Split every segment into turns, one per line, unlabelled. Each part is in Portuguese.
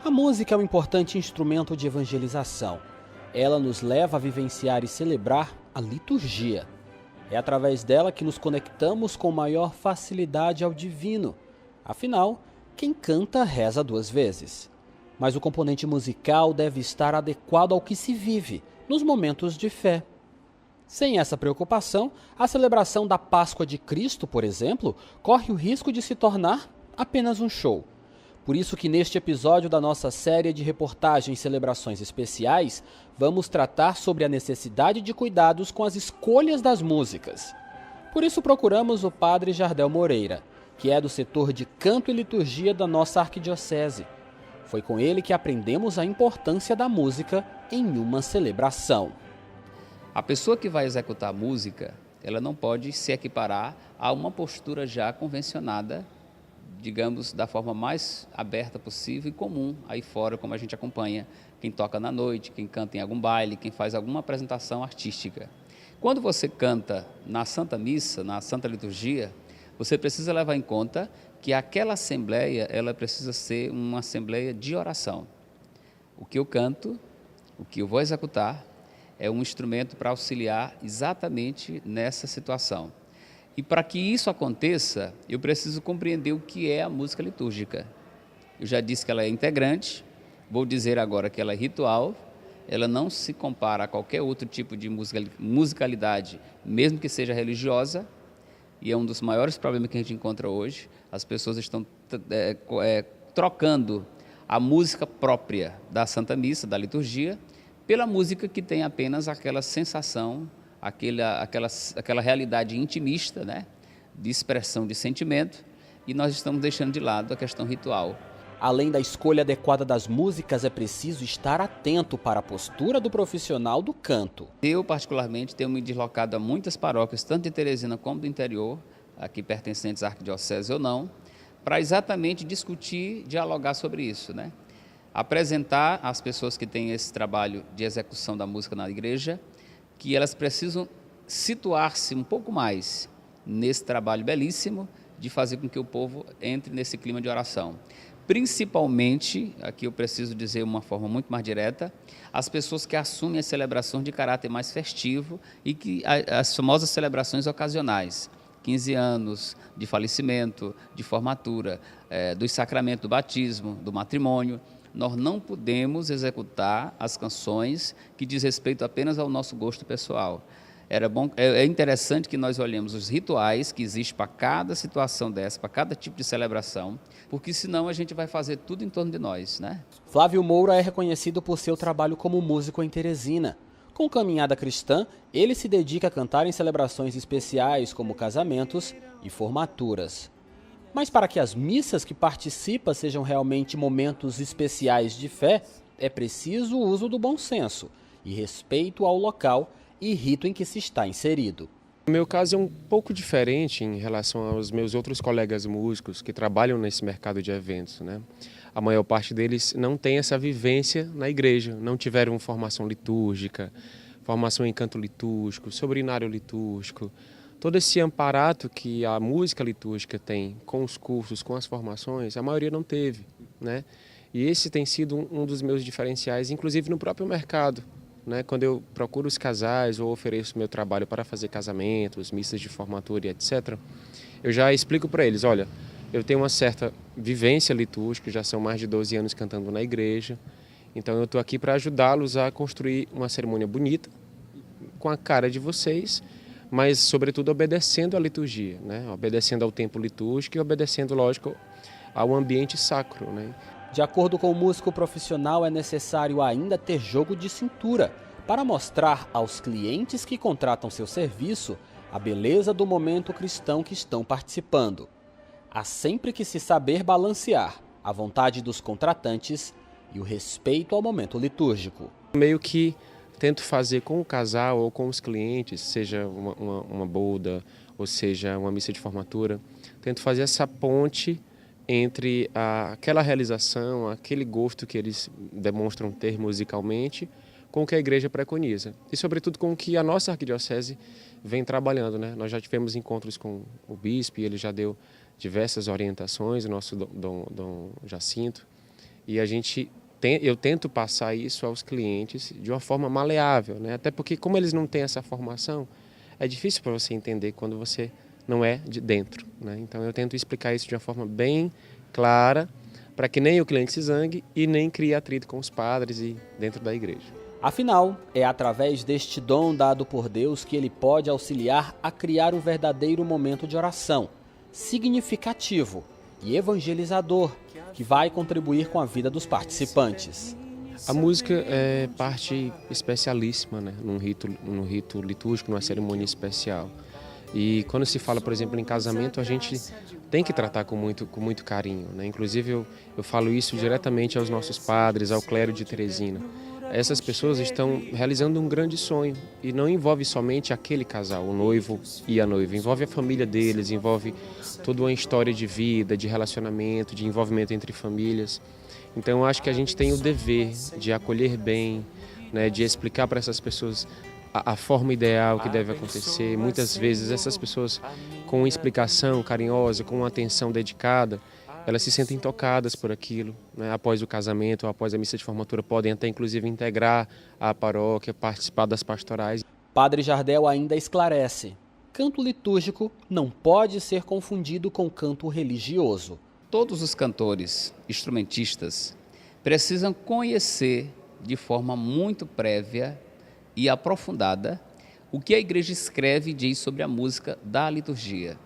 A música é um importante instrumento de evangelização. Ela nos leva a vivenciar e celebrar a liturgia. É através dela que nos conectamos com maior facilidade ao divino. Afinal, quem canta reza duas vezes. Mas o componente musical deve estar adequado ao que se vive nos momentos de fé. Sem essa preocupação, a celebração da Páscoa de Cristo, por exemplo, corre o risco de se tornar apenas um show. Por isso que neste episódio da nossa série de reportagens e celebrações especiais, vamos tratar sobre a necessidade de cuidados com as escolhas das músicas. Por isso procuramos o padre Jardel Moreira, que é do setor de canto e liturgia da nossa arquidiocese. Foi com ele que aprendemos a importância da música em uma celebração.
A pessoa que vai executar a música, ela não pode se equiparar a uma postura já convencionada, digamos, da forma mais aberta possível e comum aí fora, como a gente acompanha quem toca na noite, quem canta em algum baile, quem faz alguma apresentação artística. Quando você canta na Santa Missa, na Santa Liturgia, você precisa levar em conta que aquela assembleia, ela precisa ser uma assembleia de oração. O que eu canto, o que eu vou executar, é um instrumento para auxiliar exatamente nessa situação. E para que isso aconteça, eu preciso compreender o que é a música litúrgica. Eu já disse que ela é integrante, vou dizer agora que ela é ritual, ela não se compara a qualquer outro tipo de musicalidade, mesmo que seja religiosa, e é um dos maiores problemas que a gente encontra hoje. As pessoas estão trocando a música própria da Santa Missa, da liturgia, pela música que tem apenas aquela sensação, aquela realidade intimista, né, de expressão de sentimento, e nós estamos deixando de lado a questão ritual.
Além da escolha adequada das músicas, é preciso estar atento para a postura do profissional do canto.
Eu, particularmente, tenho me deslocado a muitas paróquias, tanto de Teresina como do interior, aqui pertencentes à arquidiocese ou não, para exatamente discutir, dialogar sobre isso, né? Apresentar às pessoas que têm esse trabalho de execução da música na igreja, que elas precisam situar-se um pouco mais nesse trabalho belíssimo de fazer com que o povo entre nesse clima de oração. Principalmente, aqui eu preciso dizer uma forma muito mais direta, as pessoas que assumem a celebração de caráter mais festivo e que as famosas celebrações ocasionais, 15 anos de falecimento, de formatura, dos sacramentos do batismo, do matrimônio. Nós não podemos executar as canções que diz respeito apenas ao nosso gosto pessoal. É interessante que nós olhemos os rituais que existem para cada situação dessa, para cada tipo de celebração, porque senão a gente vai fazer tudo em torno de nós, né?
Flávio Moura é reconhecido por seu trabalho como músico em Teresina. Com caminhada cristã, ele se dedica a cantar em celebrações especiais como casamentos e formaturas. Mas para que as missas que participa sejam realmente momentos especiais de fé, é preciso o uso do bom senso e respeito ao local e rito em que se está inserido.
O meu caso é um pouco diferente em relação aos meus outros colegas músicos que trabalham nesse mercado de eventos, né? A maior parte deles não tem essa vivência na igreja, não tiveram formação litúrgica, formação em canto litúrgico, sobrinário litúrgico. Todo esse amparato que a música litúrgica tem com os cursos, com as formações, a maioria não teve, né? E esse tem sido um dos meus diferenciais, inclusive no próprio mercado, né? Quando eu procuro os casais ou ofereço meu trabalho para fazer casamentos, missas de formatura e etc., eu já explico para eles, olha, eu tenho uma certa vivência litúrgica, já são mais de 12 anos cantando na igreja, então eu estou aqui para ajudá-los a construir uma cerimônia bonita, com a cara de vocês, mas, sobretudo, obedecendo à liturgia, né? Obedecendo ao tempo litúrgico e obedecendo, lógico, ao ambiente sacro, né?
De acordo com o músico profissional, é necessário ainda ter jogo de cintura para mostrar aos clientes que contratam seu serviço a beleza do momento cristão que estão participando. Há sempre que se saber balancear a vontade dos contratantes e o respeito ao momento litúrgico.
Meio que tento fazer com o casal ou com os clientes, seja uma boda ou seja uma missa de formatura, tento fazer essa ponte entre aquela realização, aquele gosto que eles demonstram ter musicalmente, com o que a igreja preconiza. E, sobretudo, com o que a nossa arquidiocese vem trabalhando, né? Nós já tivemos encontros com o bispo e ele já deu diversas orientações, o nosso Dom Jacinto, E eu tento passar isso aos clientes de uma forma maleável, né? Até porque como eles não têm essa formação, é difícil para você entender quando você não é de dentro, né? Então eu tento explicar isso de uma forma bem clara, para que nem o cliente se zangue e nem crie atrito com os padres e dentro da igreja.
Afinal, é através deste dom dado por Deus que ele pode auxiliar a criar um verdadeiro momento de oração, significativo e evangelizador, que vai contribuir com a vida dos participantes.
A música é parte especialíssima, né? num rito litúrgico, numa cerimônia especial. E quando se fala, por exemplo, em casamento, a gente tem que tratar com muito carinho, né? Inclusive, eu falo isso diretamente aos nossos padres, ao clero de Teresina. Essas pessoas estão realizando um grande sonho e não envolve somente aquele casal, o noivo e a noiva. Envolve a família deles, envolve toda uma história de vida, de relacionamento, de envolvimento entre famílias. Então, eu acho que a gente tem o dever de acolher bem, né? De explicar para essas pessoas a forma ideal que deve acontecer. Muitas vezes essas pessoas, com uma explicação carinhosa, com uma atenção dedicada, elas se sentem tocadas por aquilo, né? Após o casamento, após a missa de formatura, podem até inclusive integrar a paróquia, participar das pastorais.
Padre Jardel ainda esclarece: canto litúrgico não pode ser confundido com canto religioso.
Todos os cantores, instrumentistas, precisam conhecer de forma muito prévia e aprofundada o que a igreja escreve e diz sobre a música da liturgia.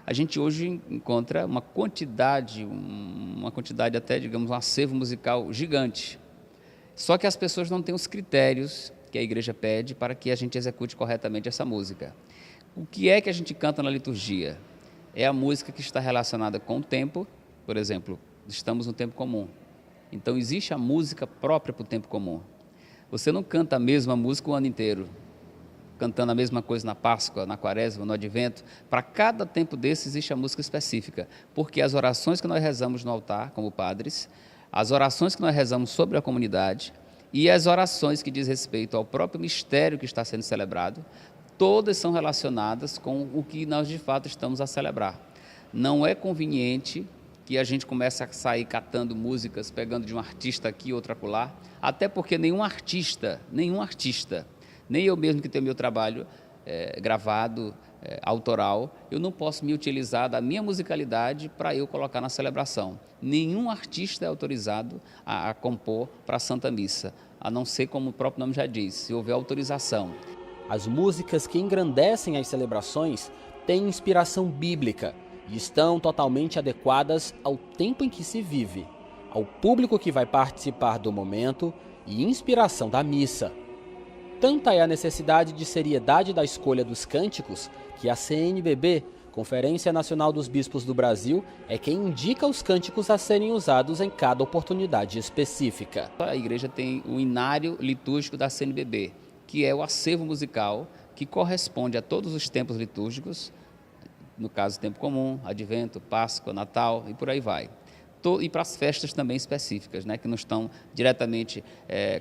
A gente hoje encontra uma quantidade até, digamos, um acervo musical gigante. Só que as pessoas não têm os critérios que a igreja pede para que a gente execute corretamente essa música. O que é que a gente canta na liturgia? É a música que está relacionada com o tempo. Por exemplo, estamos no tempo comum. Então existe a música própria para o tempo comum. Você não canta a mesma música o ano inteiro, cantando a mesma coisa na Páscoa, na Quaresma, no Advento. Para cada tempo desse existe a música específica, porque as orações que nós rezamos no altar, como padres, as orações que nós rezamos sobre a comunidade e as orações que diz respeito ao próprio mistério que está sendo celebrado, todas são relacionadas com o que nós de fato estamos a celebrar. Não é conveniente que a gente comece a sair catando músicas, pegando de um artista aqui, outro acolá, até porque nenhum artista, nem eu mesmo que tenho meu trabalho gravado, autoral, eu não posso me utilizar da minha musicalidade para eu colocar na celebração. Nenhum artista é autorizado a compor para a Santa Missa, a não ser, como o próprio nome já diz, se houver autorização.
As músicas que engrandecem as celebrações têm inspiração bíblica e estão totalmente adequadas ao tempo em que se vive, ao público que vai participar do momento e inspiração da missa. Tanta é a necessidade de seriedade da escolha dos cânticos que a CNBB, Conferência Nacional dos Bispos do Brasil, é quem indica os cânticos a serem usados em cada oportunidade específica.
A igreja tem o inário litúrgico da CNBB, que é o acervo musical que corresponde a todos os tempos litúrgicos, no caso, tempo comum, Advento, Páscoa, Natal e por aí vai. E para as festas também específicas, né, que não estão diretamente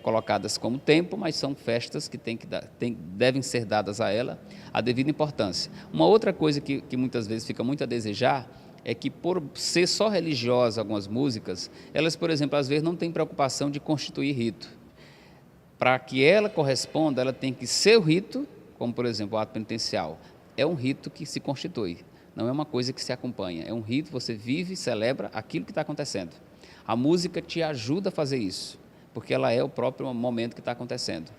colocadas como tempo, mas são festas que devem ser dadas a ela a devida importância. Uma outra coisa que muitas vezes fica muito a desejar é que, por ser só religiosa algumas músicas, elas, por exemplo, às vezes não têm preocupação de constituir rito. Para que ela corresponda, ela tem que ser o rito, como, por exemplo, o ato penitencial. É um rito que se constitui, não é uma coisa que se acompanha, é um rito, você vive e celebra aquilo que está acontecendo. A música te ajuda a fazer isso, porque ela é o próprio momento que está acontecendo.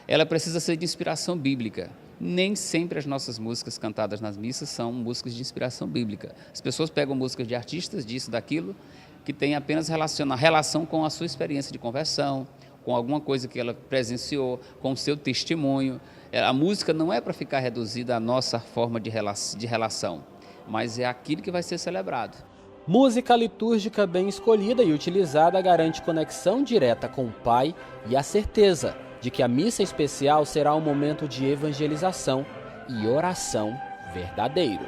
Ela precisa ser de inspiração bíblica. Nem sempre as nossas músicas cantadas nas missas são músicas de inspiração bíblica. As pessoas pegam músicas de artistas, disso, daquilo, que tem apenas relação com a sua experiência de conversão, com alguma coisa que ela presenciou, com o seu testemunho. A música não é para ficar reduzida à nossa forma de relação, mas é aquilo que vai ser celebrado.
Música litúrgica bem escolhida e utilizada garante conexão direta com o Pai e a certeza de que a missa especial será um momento de evangelização e oração verdadeiro.